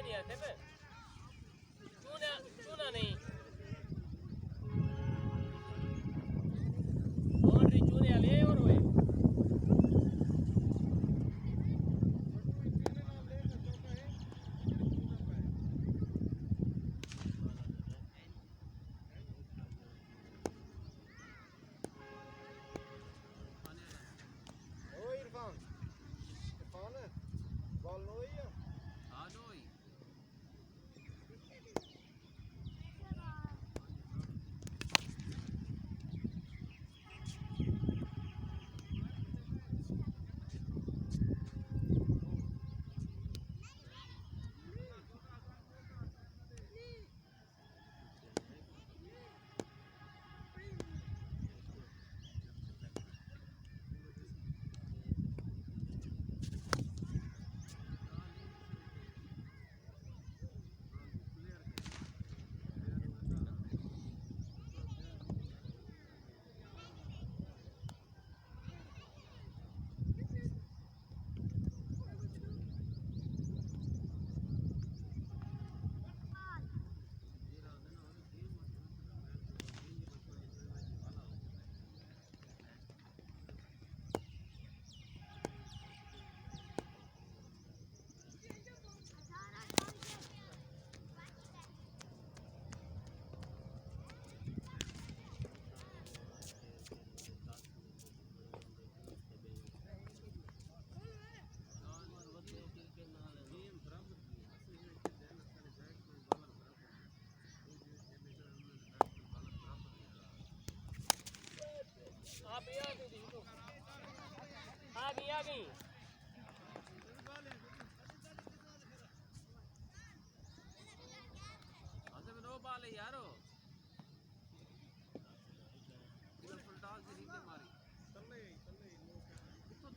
नहीं आते पे चूना चूना नहीं बाउंड्री चूने वाले और हुए आप ये आ गई नो बाल है यारो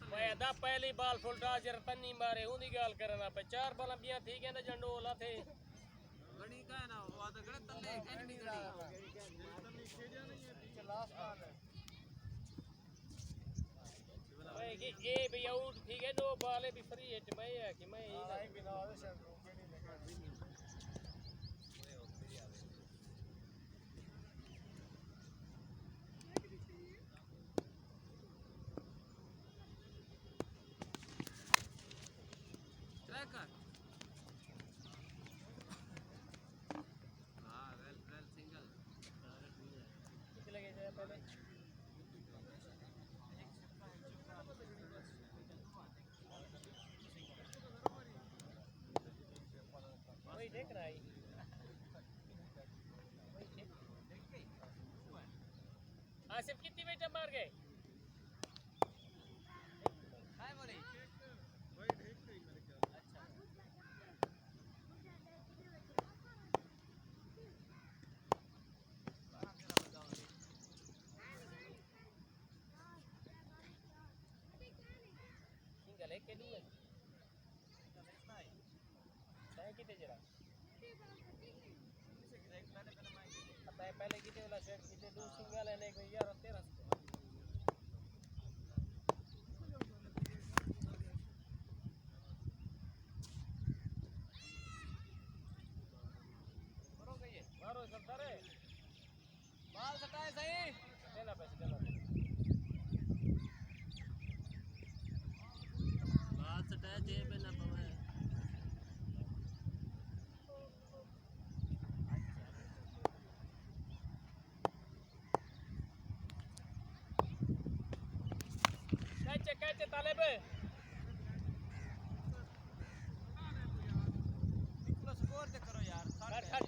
पैदा पहली बाल फुल टॉस जर तन्नी मारे उंदी गाल करना पे चार बाल बिया थी कहंदा जंडोला थे गणी का ना वो तो गलत तल्ले कहनी गणी लास्ट बाल है भाई कि ए भी आउट ठीक है दो बाल भी फ्री है मैं है कि मैं ही बिना से ट्रैकर हां वेल सिंगल कितने लगे जाए पहले वही देख रहा है आसिफ कितनी बेटा मार गए हाय बोले वही देख रही मेरे ख्याल अच्छा सिंगल है के लिए है कितने जरा पहले कितने वाला सेट कितने दो सिंगल है एक यार 13 मारो सब सारे बाल सटाए सही देना पैसे देना बाल सटाए जेब में ना पवे कैचे ताले पे स्कोर चेक करो यार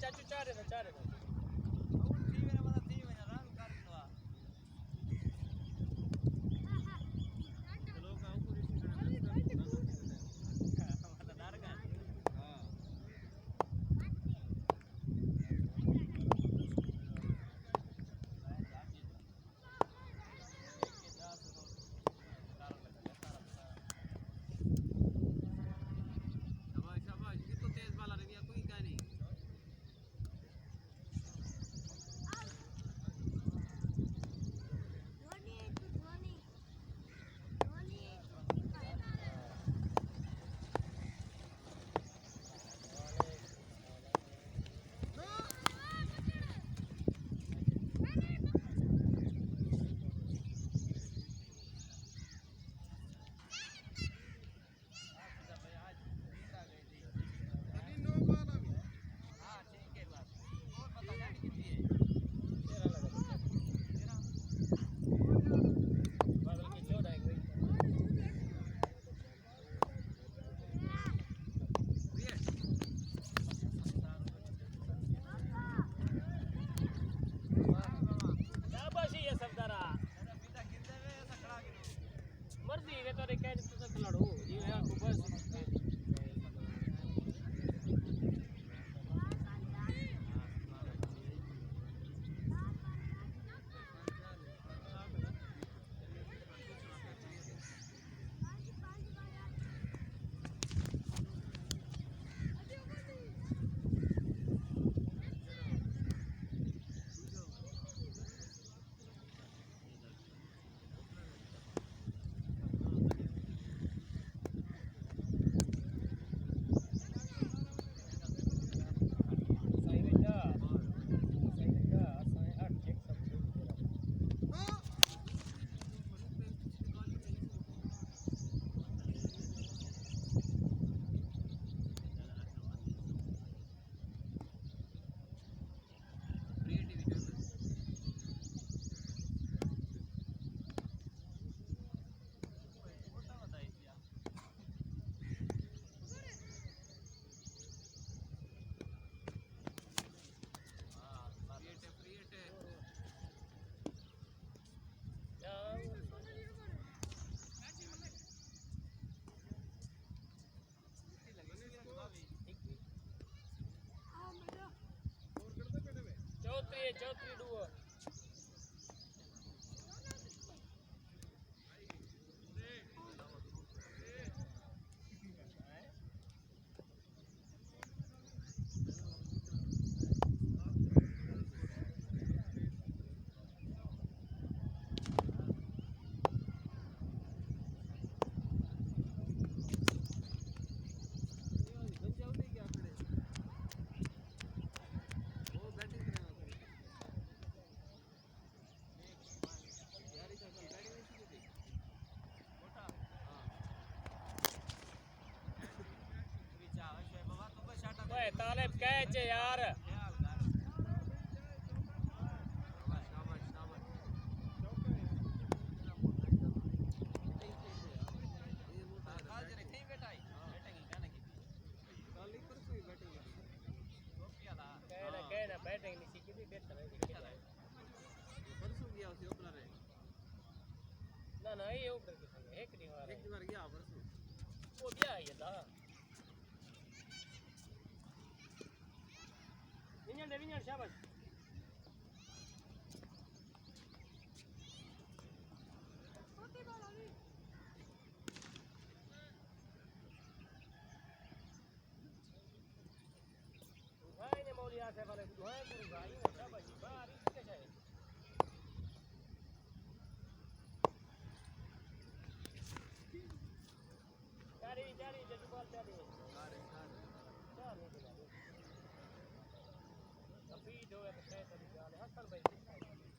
चाचू चार है दे कहने तो तक लड़ो ये है आपको बस चौथी डुओ तालिब कैच यार बैटिंग नहीं सीखी थी ना ना ये ऊपर एक नहीं मारा एक बार गया परसों वो दिया ये था विनियर शाबाश दुहाई ने मौलिया से वाले दुहाई गुरु भाई ने शाबाश बाहर इसके जाए जारी जजुबाल जारी जो है तो तरीका है हसन भाई निकल गई है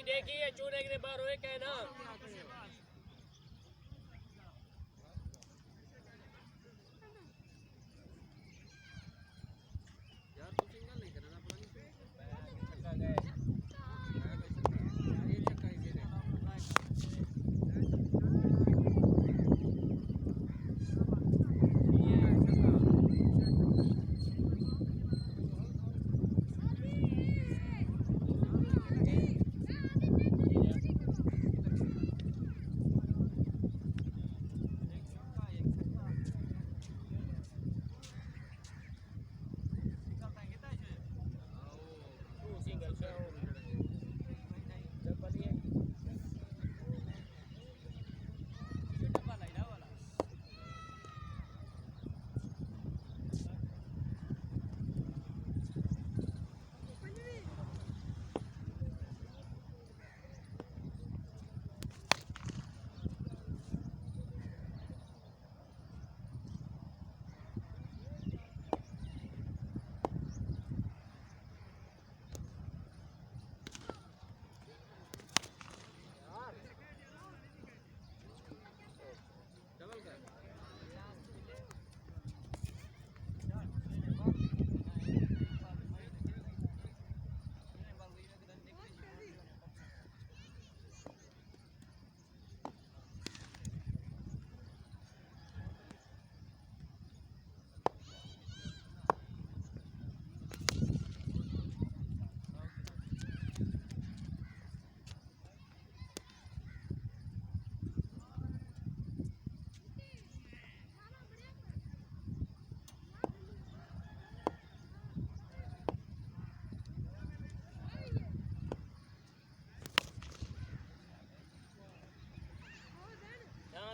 देखी है चूने के बाहर हुए क्या ना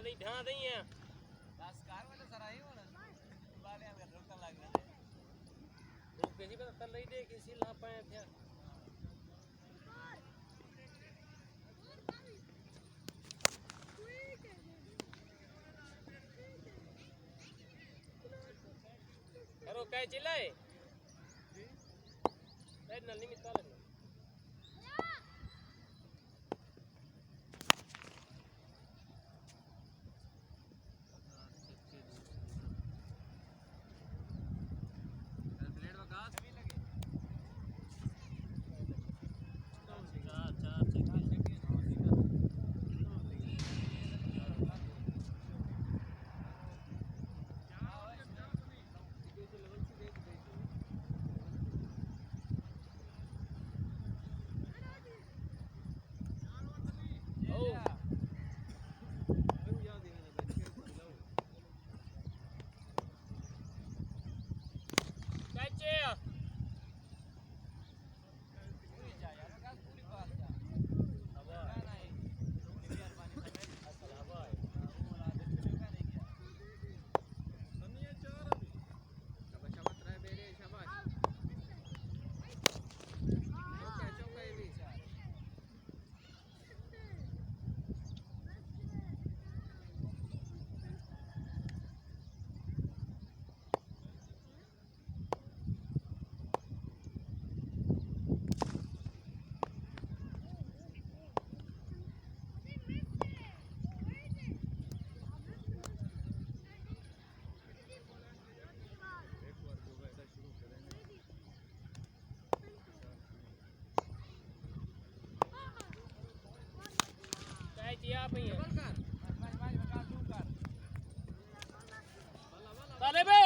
नहीं ढा दई है बस कार में तो सर आई हो ना वाले हम रोकने लग गए तो किसी पे तल रही दे किसी ला पाए थे करो काय चिल्लाए साइड नल निमित काले क्या पे है ताले बे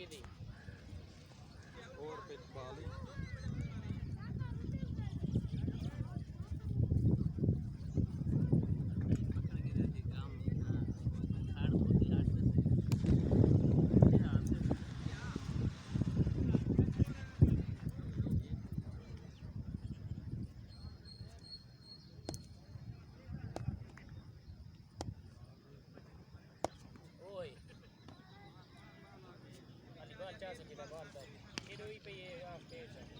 की दी और पिच बाली ओए अली बाल चाह से बिना बाल का ये दो ही पे ये आप पेड़ से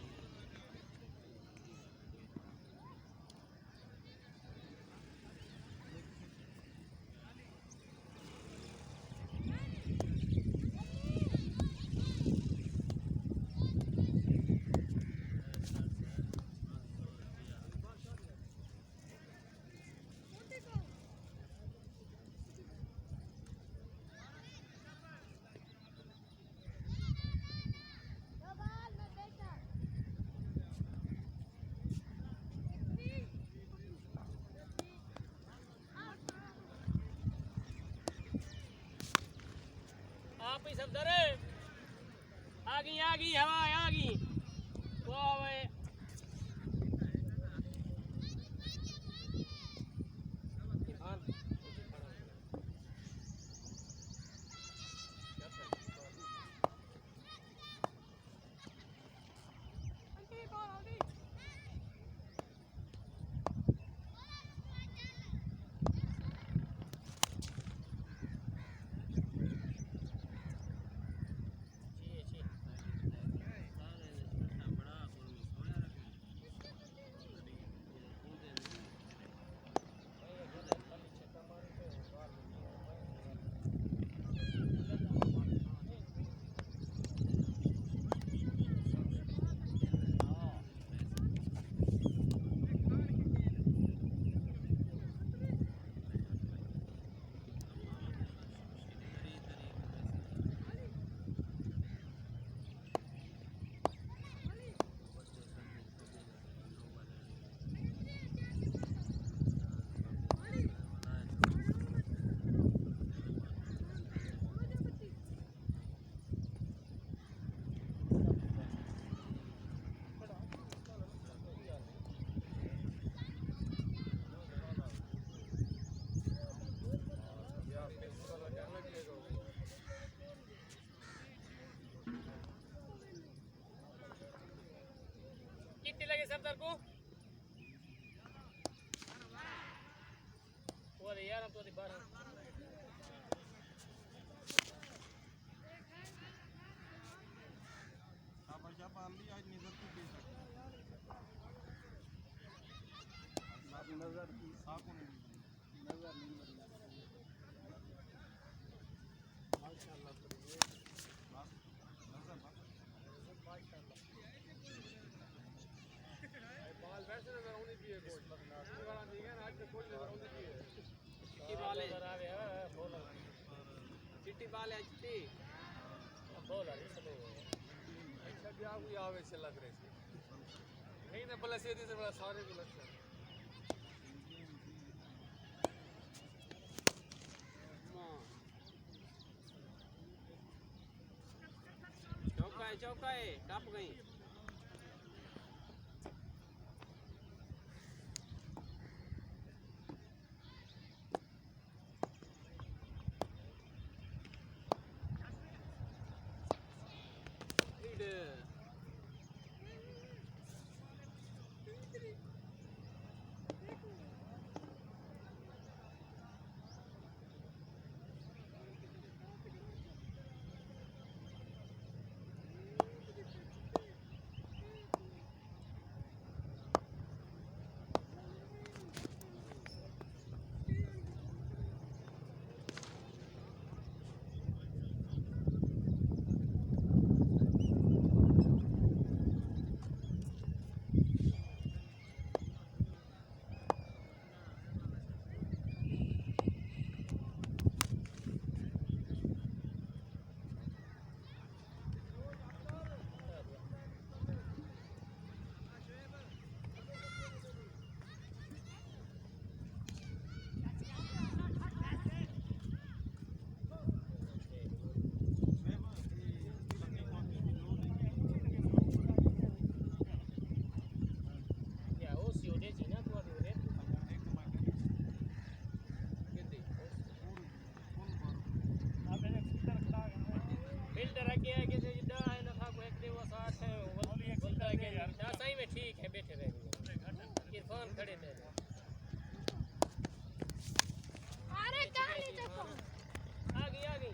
आप ही सब डरे आ गई हवा आ गई वाह वे कितने लगे सरदार को वो दे यार हम तो दे 12 नजर की साकों ने नजर नहीं माशाल्लाह नजर माशाल्लाह बाल वैसे नजर होनी चाहिए कोई वाला नहीं है आज कोई नजर होनी चाहिए चिट्टी बाल नजर आ गया बोल चिट्टी बाल है चिट्टी बोल अरे चलो अच्छा क्या कोई आवे से लग रहे थे नहीं ना भला सीधी से बड़ा सारे को लगता है चौका है टप गई क्या है कि जिद्दा है ना था को एक दे वो साथ है बोलता है कि ना सही में ठीक है बैठे रह इरफान खड़े थे अरे गाड़ी देखो आ गई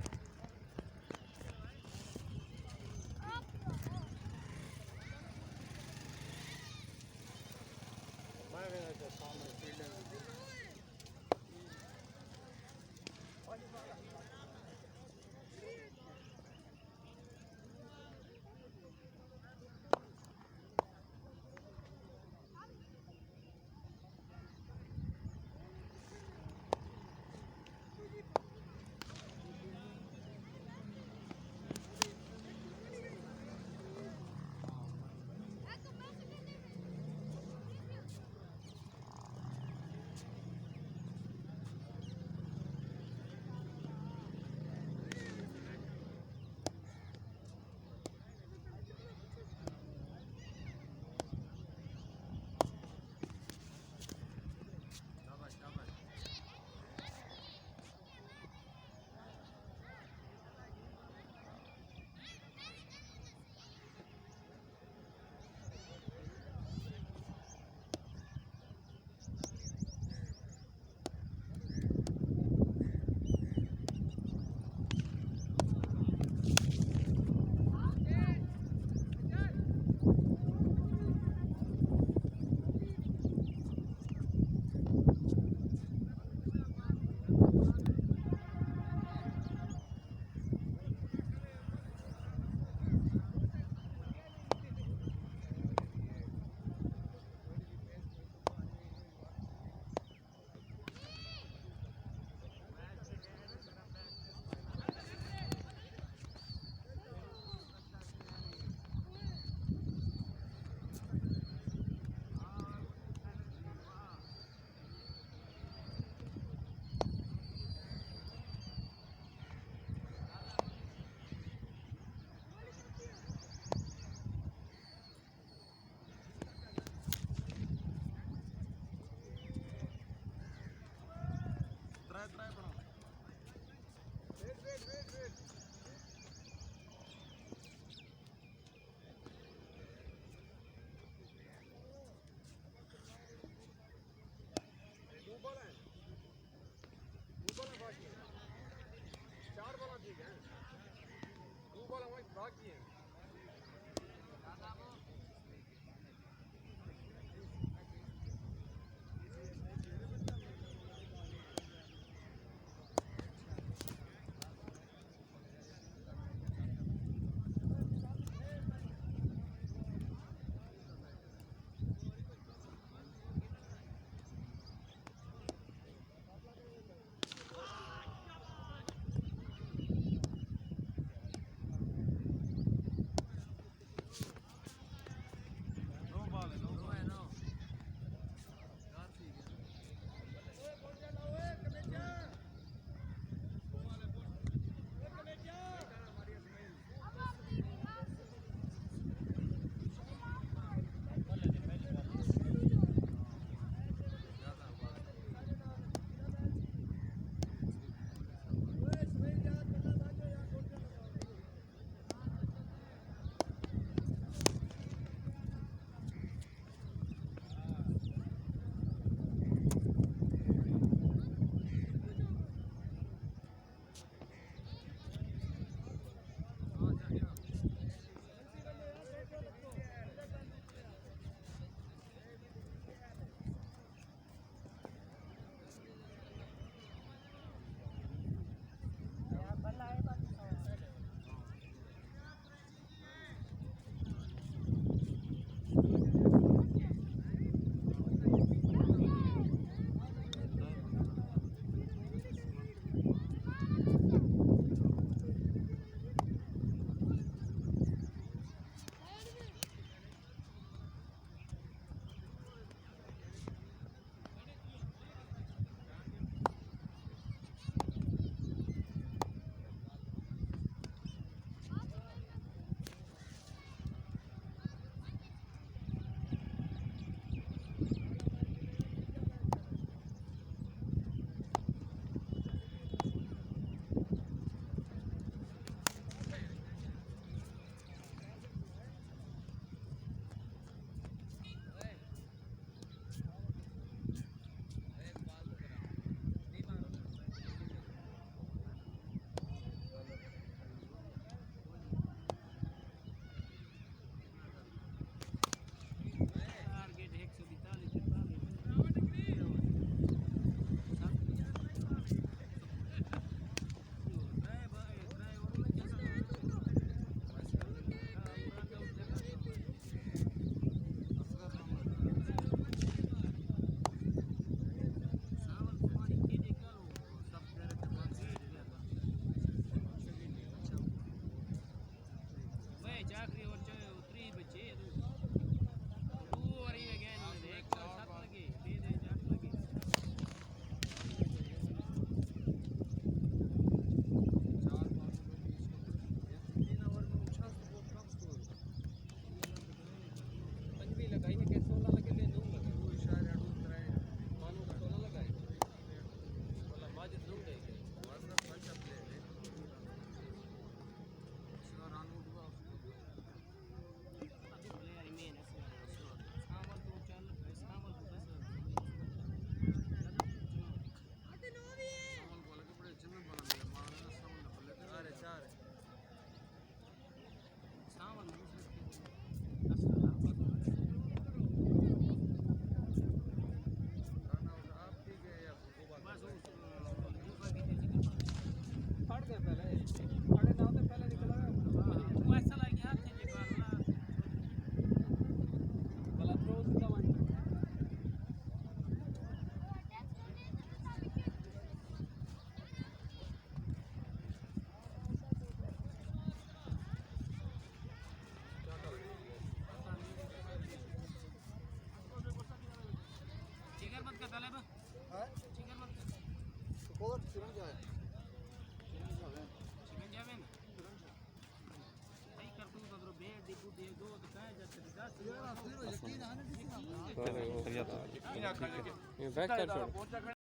ये बैक कर छोड़